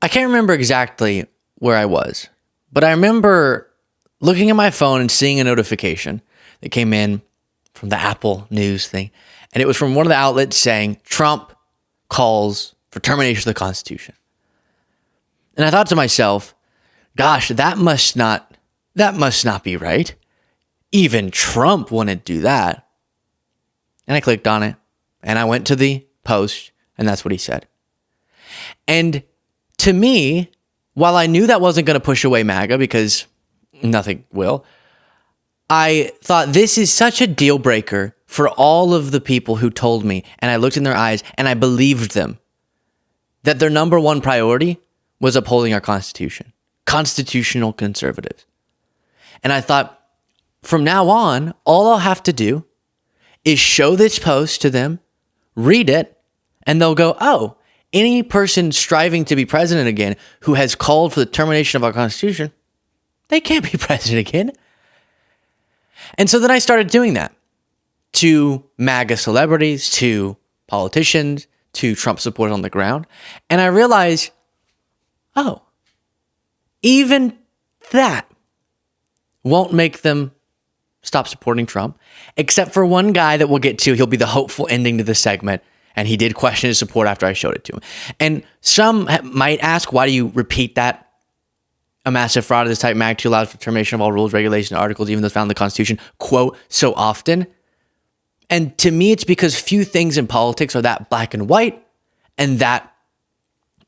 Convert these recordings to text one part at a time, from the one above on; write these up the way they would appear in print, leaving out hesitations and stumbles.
I can't remember exactly where I was, but I remember looking at my phone and seeing a notification that came in from the Apple News thing. And it was from one of the outlets saying Trump calls for termination of the Constitution. And I thought to myself, gosh, that must not be right. Even Trump wouldn't do that. And I clicked on it and I went to the post and that's what he said. And to me, while I knew that wasn't going to push away MAGA because nothing will, I thought this is such a deal breaker for all of the people who told me, and I looked in their eyes and I believed them, that their number one priority was upholding our Constitution. Constitutional conservatives. And I thought, from now on, all I'll have to do is show this post to them, read it, and they'll go, oh, any person striving to be president again who has called for the termination of our Constitution, they can't be president again. And so then I started doing that to MAGA celebrities, to politicians, to Trump supporters on the ground. And I realized, oh, even that won't make them stop supporting Trump, except for one guy that we'll get to. He'll be the hopeful ending to this segment. And he did question his support after I showed it to him. And some might ask, why do you repeat that? A massive fraud of this type magnitude allows for termination of all rules, regulations, and articles, even those found in the Constitution, quote, so often. And to me, it's because few things in politics are that black and white and that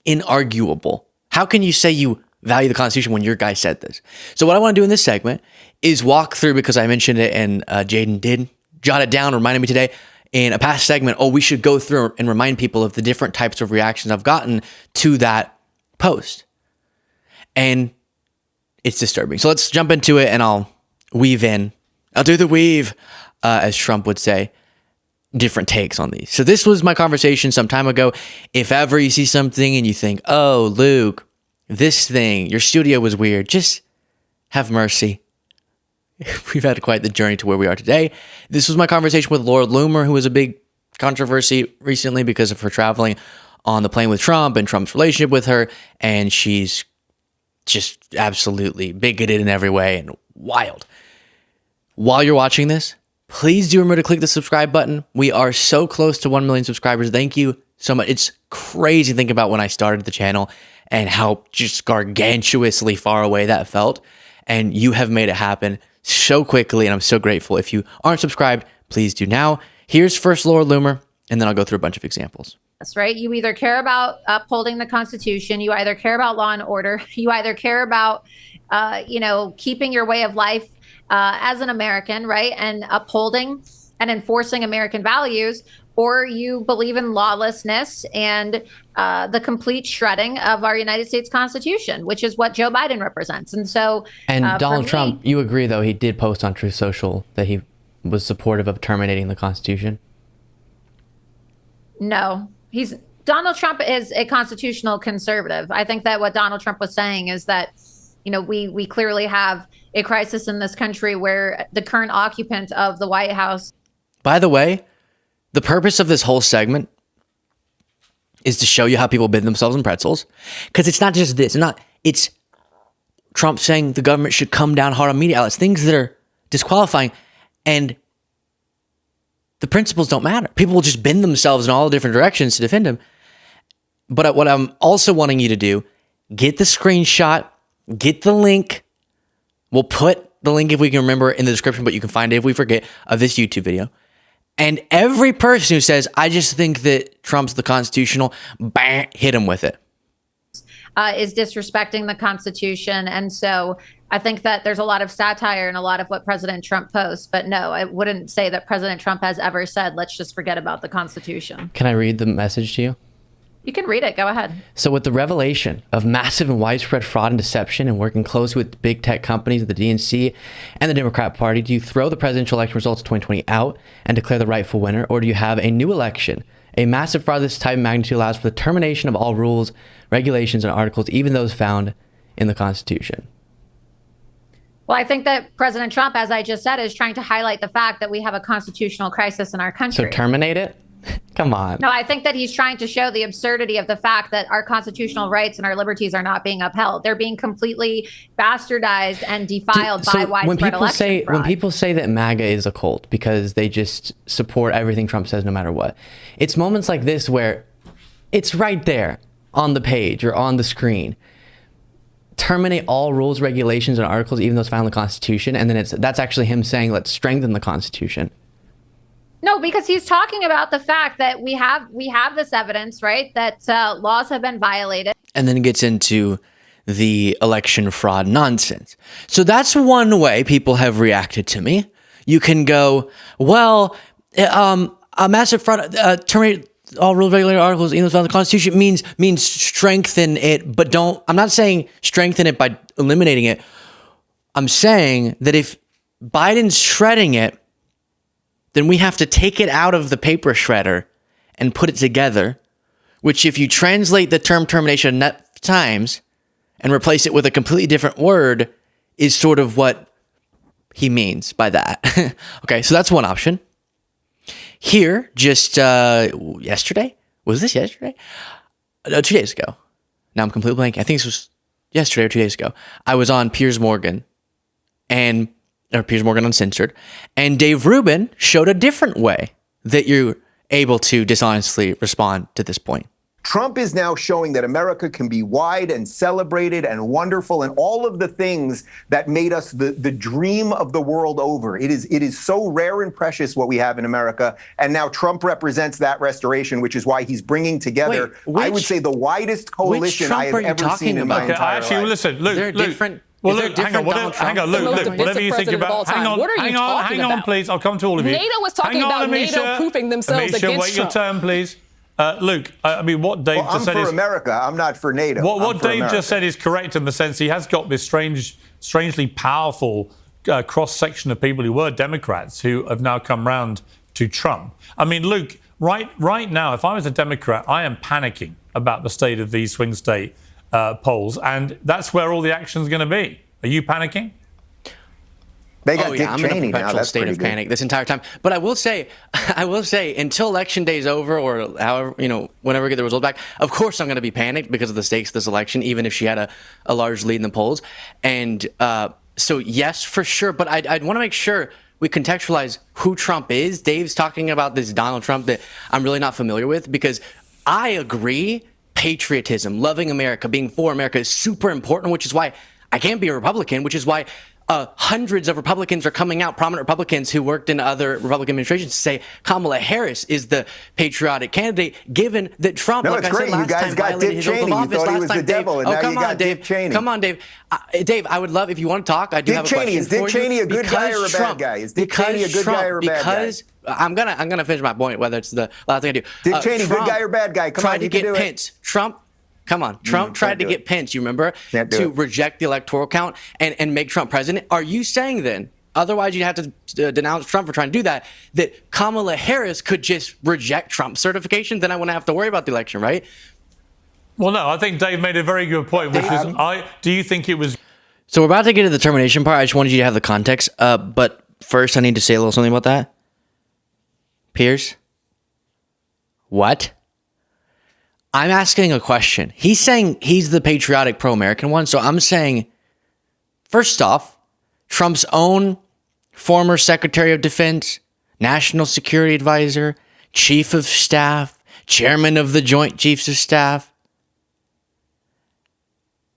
inarguable. How can you say you value the Constitution when your guy said this? So what I want to do in this segment is walk through, because I mentioned it and Jaden did jot it down, reminded me today in a past segment, we should go through and remind people of the different types of reactions I've gotten to that post. And it's disturbing. So let's jump into it and I'll weave in. I'll do the weave, as Trump would say, different takes on these. So this was my conversation some time ago. If ever you see something and you think, oh, Luke, this thing, your studio was weird, just have mercy. We've had quite the journey to where we are today. This was my conversation with Lord Loomer, who was a big controversy recently because of her traveling on the plane with Trump and Trump's relationship with her. And she's just absolutely bigoted in every way and wild. While you're watching this, please do remember to click the subscribe button. We are so close to 1 million subscribers. Thank you so much. It's crazy to think about when I started the channel and how just gargantuously far away that felt. And you have made it happen so quickly, and I'm so grateful. If you aren't subscribed, please do now. Here's first Lord Loomer, and then I'll go through a bunch of examples. That's right. You either care about upholding the Constitution, you either care about law and order, you either care about, keeping your way of life as an American, right, and upholding and enforcing American values, or you believe in lawlessness and the complete shredding of our United States Constitution, which is what Joe Biden represents. And so, and Donald Trump, you agree, though, he did post on Truth Social that he was supportive of terminating the Constitution? No, Donald Trump is a constitutional conservative. I think that what Donald Trump was saying is that, we clearly have a crisis in this country where the current occupant of the White House. By the way, the purpose of this whole segment is to show you how people bend themselves in pretzels. Because it's not just this. It's Trump saying the government should come down hard on media outlets, things that are disqualifying. And the principles don't matter. People will just bend themselves in all different directions to defend him. But what I'm also wanting you to do, get the screenshot, get the link. We'll put the link, if we can remember, in the description, but you can find it if we forget, of this YouTube video. And every person who says, I just think that Trump's the constitutional, bang, hit him with it. Is disrespecting the Constitution. And so I think that there's a lot of satire in a lot of what President Trump posts. But no, I wouldn't say that President Trump has ever said, let's just forget about the Constitution. Can I read the message to you? You can read it. Go ahead. So with the revelation of massive and widespread fraud and deception and working closely with big tech companies, the DNC and the Democrat Party, do you throw the presidential election results of 2020 out and declare the rightful winner? Or do you have a new election? A massive fraud of this type of magnitude allows for the termination of all rules, regulations, and articles, even those found in the Constitution. Well, I think that President Trump, as I just said, is trying to highlight the fact that we have a constitutional crisis in our country. So terminate it? Come on. No, I think that he's trying to show the absurdity of the fact that our constitutional rights and our liberties are not being upheld. They're being completely bastardized and defiled by widespread election fraud. When people say that MAGA is a cult because they just support everything Trump says no matter what, it's moments like this where it's right there on the page or on the screen. Terminate all rules, regulations, and articles, even though it's found in the Constitution, and then that's actually him saying, let's strengthen the Constitution. No, because he's talking about the fact that we have this evidence, right, that laws have been violated. And then gets into the election fraud nonsense. So that's one way people have reacted to me. You can go, well, a massive fraud, terminate all rules, regulatory articles, even though the Constitution means strengthen it, but don't. I'm not saying strengthen it by eliminating it. I'm saying that if Biden's shredding it, then we have to take it out of the paper shredder and put it together, which if you translate the term termination enough times and replace it with a completely different word is sort of what he means by that. Okay, so that's one option. Here, just yesterday, was this yesterday? 2 days ago. Now I'm completely blank. I think this was yesterday or 2 days ago. I was on Piers Morgan Piers Morgan Uncensored, and Dave Rubin showed a different way that you're able to dishonestly respond to this point. Trump is now showing that America can be wide and celebrated and wonderful and all of the things that made us the dream of the world over. It is so rare and precious what we have in America. And now Trump represents that restoration, which is why he's bringing together, I would say, the widest coalition I have ever seen in my entire life. Listen, Luke. Well, look, hang on, Luke, whatever you think about, hang on, please. I'll come to all of you. NATO was talking about NATO proofing themselves against wait your turn, please. Luke, I mean, what Dave just said I'm for America. I'm not for NATO. What Dave just said is correct in the sense he has got this strangely powerful cross-section of people who were Democrats who have now come round to Trump. I mean, Luke, right now, if I was a Democrat, I am panicking about the state of these swing state polls, and that's where all the action is going to be. Are you panicking? They got Dick I'm Cheney in a perpetual state of panic this entire time. But I will say, until election day is over, or however, whenever we get the results back, of course I'm going to be panicked because of the stakes of this election, even if she had a large lead in the polls. And so yes, for sure. But I'd want to make sure we contextualize who Trump is. Dave's talking about this Donald Trump that I'm really not familiar with, because I agree. Patriotism, loving America, being for America is super important, which is why I can't be a Republican, which is why hundreds of Republicans are coming out, prominent Republicans who worked in other Republican administrations, to say Kamala Harris is the patriotic candidate, given that Trump, like I said last time, violated his oath of office. You thought he was the devil, and now you got Dick Cheney. Come on, Dave. Dave, I would love, if you want to talk, I do have a question for you. Is Dick Cheney a good guy or a bad guy? Is Dick Cheney a good guy or a bad guy? I'm gonna finish my point, whether it's the last thing I do. Dick Cheney, good guy or bad guy? Come on, you can do it. Trump tried to get Pence, you remember, to reject the electoral count and make Trump president. Are you saying then, otherwise you'd have to denounce Trump for trying to do that Kamala Harris could just reject Trump's certification? Then I wouldn't have to worry about the election, right? Well, no, I think Dave made a very good point, which is, do you think it was... So we're about to get to the termination part. I just wanted you to have the context. But first, I need to say a little something about that. Piers? What? I'm asking a question. He's saying he's the patriotic pro-American one. So I'm saying, first off, Trump's own former Secretary of Defense, National Security Advisor, Chief of Staff, Chairman of the Joint Chiefs of Staff,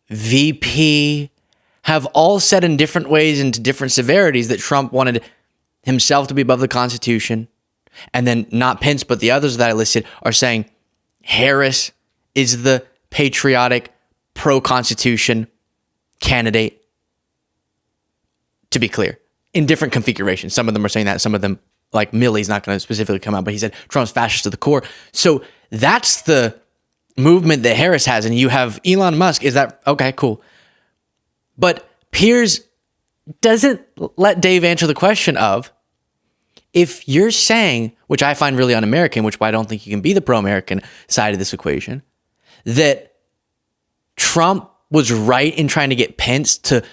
VP, have all said in different ways and to different severities that Trump wanted himself to be above the Constitution. And then not Pence, but the others that I listed are saying Harris is the patriotic, pro-Constitution candidate. To be clear, in different configurations. Some of them are saying that. Some of them, like Milley's not going to specifically come out, but he said Trump's fascist to the core. So that's the movement that Harris has. And you have Elon Musk. Is that okay? Cool. But Piers doesn't let Dave answer the question of, if you're saying, which I find really un-American, which I don't think you can be the pro-American side of this equation, that Trump was right in trying to get Pence to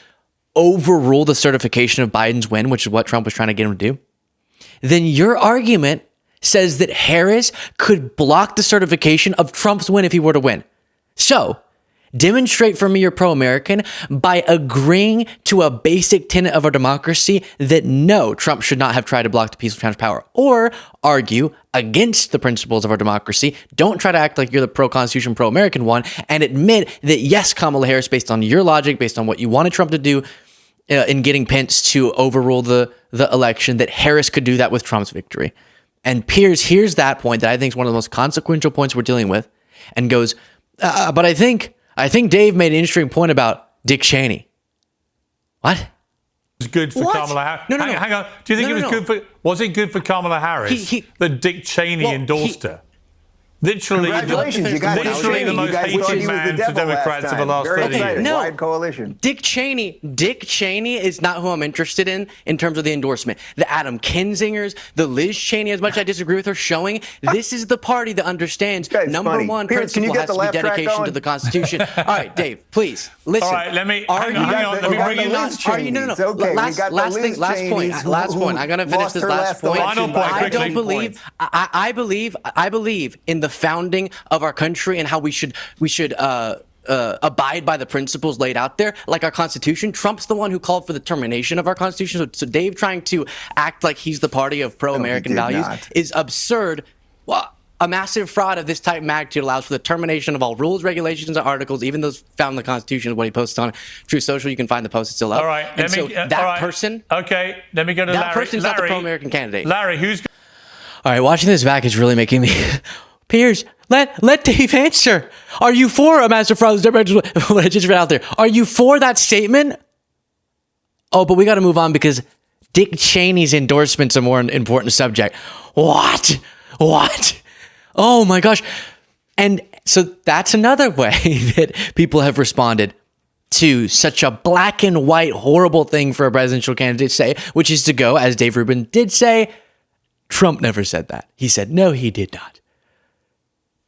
overrule the certification of Biden's win, which is what Trump was trying to get him to do, then your argument says that Harris could block the certification of Trump's win if he were to win. So, demonstrate for me you're pro-American by agreeing to a basic tenet of our democracy that no, Trump should not have tried to block the peaceful challenge of power, or argue against the principles of our democracy. Don't try to act like you're the pro-Constitution, pro-American one, and admit that yes, Kamala Harris, based on your logic, based on what you wanted Trump to do in getting Pence to overrule the election, that Harris could do that with Trump's victory. And Piers hears that point that I think is one of the most consequential points we're dealing with, and goes, but I think Dave made an interesting point about Dick Cheney. What? It was good for What? Kamala Harris. No. Hang on. Do you think it was good for? Was it good for Kamala Harris that Dick Cheney endorsed her? Literally, Congratulations, you guys. literally the most hated man to Democrats of the last 30 years. No. Wide coalition. Dick Cheney is not who I'm interested in terms of the endorsement. The Adam Kinzingers, the Liz Cheney, as much as I disagree with her, showing this is the party that understands number funny. one Piers, can you principle get has to be the laugh track dedication going? to the Constitution. All right, Dave, please listen. All right, let me Are hang you on, let me bring in Liz Are you no? Cheneys. Okay, we got the Last Liz thing. Last point. Cheneys Last who point. I'm gonna finish lost this her last point. Final point, I quickly. don't believe. I believe in the founding of our country and how we should abide by the principles laid out there, like our Constitution. Trump's the one who called for the termination of our Constitution. So Dave trying to act like he's the party of pro-American values is absurd. Well, a massive fraud of this type magnitude allows for the termination of all rules, regulations, and articles, even those found in the Constitution, is what he posted on True Social. You can find the post; it's still up. All right, and person. Okay, let me go to Larry. That person's not the pro-American candidate. Larry, who's? All right, watching this back is really making me. Piers, let Dave answer. Are you for a massive fraud? What I just read out there. Are you for that statement? Oh, but we got to move on because Dick Cheney's endorsement's a more important subject. What? Oh my gosh. And so that's another way that people have responded to such a black and white horrible thing for a presidential candidate to say, which is to go, as Dave Rubin did say, Trump never said that. He said, no, he did not.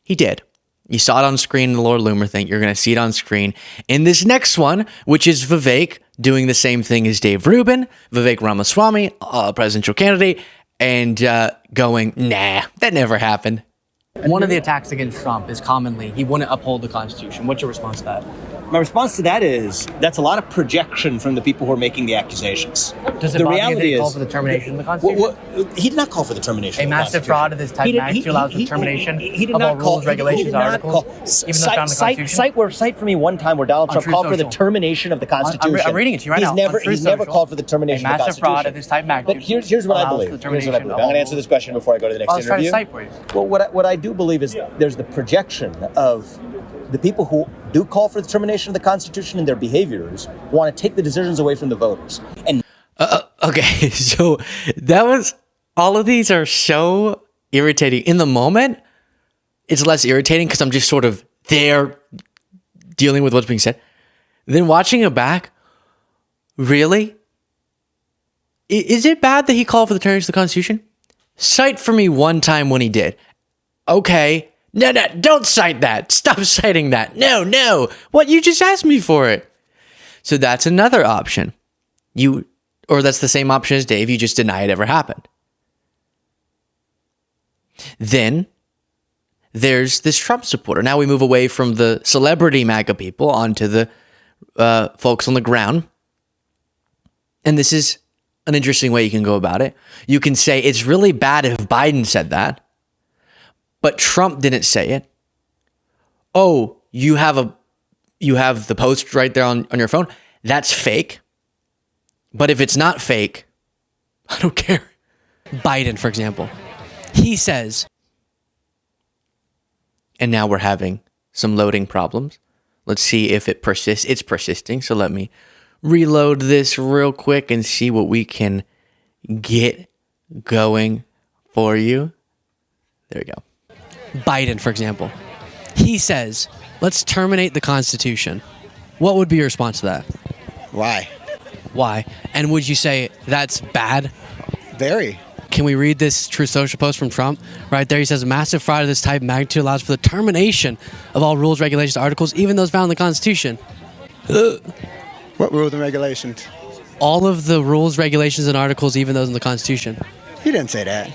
He did. You saw it on screen in the Lord Loomer thing. You're going to see it on screen in this next one, which is Vivek doing the same thing as Dave Rubin, Vivek Ramaswamy, presidential candidate, and going, nah, that never happened. One of the attacks against Trump is commonly he wouldn't uphold the Constitution. What's your response to that? My response to that is that's a lot of projection from the people who are making the accusations. Does it bother you that he called for the termination of the Constitution? He did not call for the termination of the massive Constitution. fraud of this type magnitude allows the termination of all rules, regulations, articles, even though found in the Constitution? Cite for me one time where Donald Trump called for the termination of the Constitution. I'm reading it to you right now. He's never called for the termination of the Constitution. Massive fraud of this type magnitude. But here's what I believe. I'm going to answer this question before I go to the next interview. I'll try to cite for you. Well, what I do believe is there's the projection of the people who do call for the termination of the Constitution and their behaviors want to take the decisions away from the voters. And okay, so that was all of these are so irritating. In the moment, it's less irritating because I'm just sort of there dealing with what's being said. Then watching it back, really? Is it bad that he called for the termination of the Constitution? Cite for me one time when he did. Okay. No, don't cite that. Stop citing that. No. What? You just asked me for it. So that's another option. Or that's the same option as Dave. You just deny it ever happened. Then there's this Trump supporter. Now we move away from the celebrity MAGA people onto the folks on the ground. And this is an interesting way you can go about it. You can say it's really bad if Biden said that. But Trump didn't say it. Oh, you have the post right there on your phone. That's fake. But if it's not fake, I don't care. Biden, for example, he says, and now we're having some loading problems. Let's see if it persists. It's persisting. So let me reload this real quick and see what we can get going for you. There we go. Biden, for example, he says, let's terminate the Constitution. What would be your response to that? Why? And would you say that's bad? Very. Can we read this True Social post from Trump? Right there, he says, massive fraud of this type magnitude allows for the termination of all rules, regulations, articles, even those found in the Constitution. What rules and regulations? All of the rules, regulations, and articles, even those in the Constitution. He didn't say that.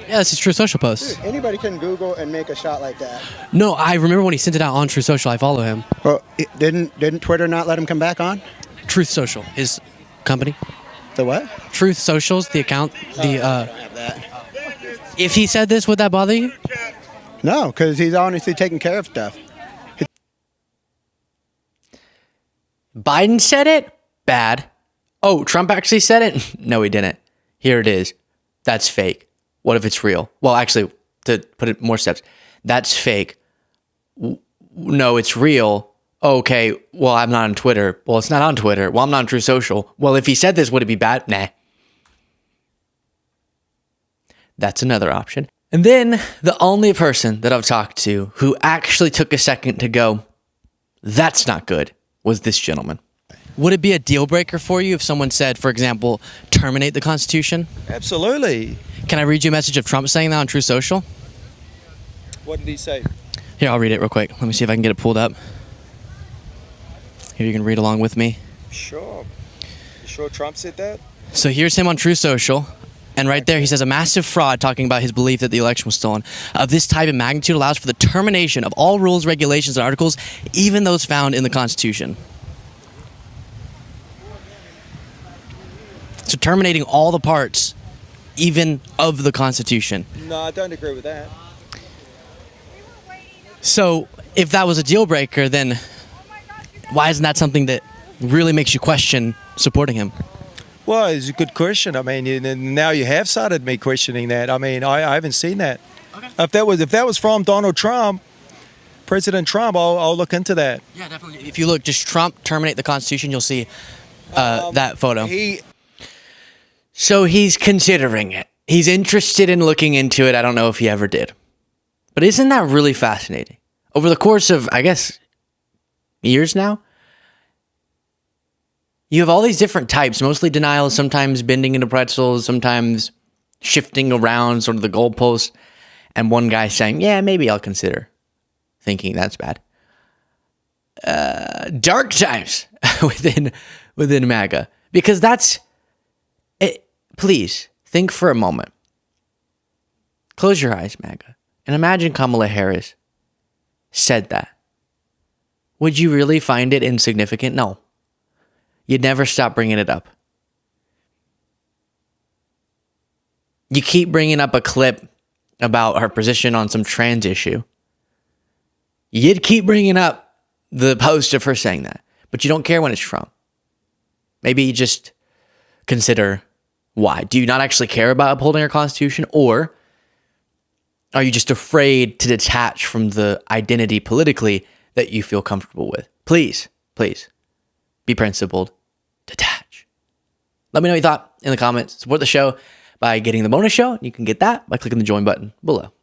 Yeah, that's his True Social post. Dude, anybody can Google and make a shot like that. No, I remember when he sent it out on True Social. I follow him. Well, didn't Twitter not let him come back on? Truth Social, his company. The what? Truth Socials, the account. I don't have that. If he said this, would that bother you? No, because he's honestly taking care of stuff. Biden said it? Bad. Oh, Trump actually said it? No, he didn't. Here it is. That's fake. What if it's real? Well, actually, to put it more steps, that's fake. No, it's real. Okay, well, I'm not on Twitter. Well, it's not on Twitter. Well, I'm not on True Social. Well, if he said this, would it be bad? Nah. That's another option. And then the only person that I've talked to who actually took a second to go, that's not good, was this gentleman. Would it be a deal breaker for you if someone said, for example, terminate the Constitution? Absolutely. Can I read you a message of Trump saying that on True Social? What did he say? Here, I'll read it real quick. Let me see if I can get it pulled up. Here, you can read along with me. Sure. You sure Trump said that? So here's him on True Social. And right there, he says a massive fraud, talking about his belief that the election was stolen. Of this type and magnitude allows for the termination of all rules, regulations, and articles, even those found in the Constitution. So terminating all the parts, even of the Constitution. No, I don't agree with that. So if that was a deal breaker, then why isn't that something that really makes you question supporting him? Well, it's a good question. I mean, now you have started me questioning that. I mean, I haven't seen that. Okay. If that was from Donald Trump, President Trump, I'll look into that. Yeah, definitely. If you look, just Trump terminate the Constitution, you'll see that photo. So he's considering it. He's interested in looking into it. I don't know if he ever did. But isn't that really fascinating? Over the course of, I guess, years now, you have all these different types, mostly denial, sometimes bending into pretzels, sometimes shifting around sort of the goalposts, and one guy saying, yeah, maybe I'll consider, thinking that's bad. Dark times within MAGA, because that's it. Please think for a moment. Close your eyes, MAGA, and imagine Kamala Harris said that. Would you really find it insignificant? No. You'd never stop bringing it up. You keep bringing up a clip about her position on some trans issue. You'd keep bringing up the post of her saying that, but you don't care when it's Trump. Maybe you just consider why. Do you not actually care about upholding our Constitution, or are you just afraid to detach from the identity politically that you feel comfortable with? Please, please. Be principled. Detach. Let me know what you thought in the comments. Support the show by getting the bonus show. You can get that by clicking the join button below.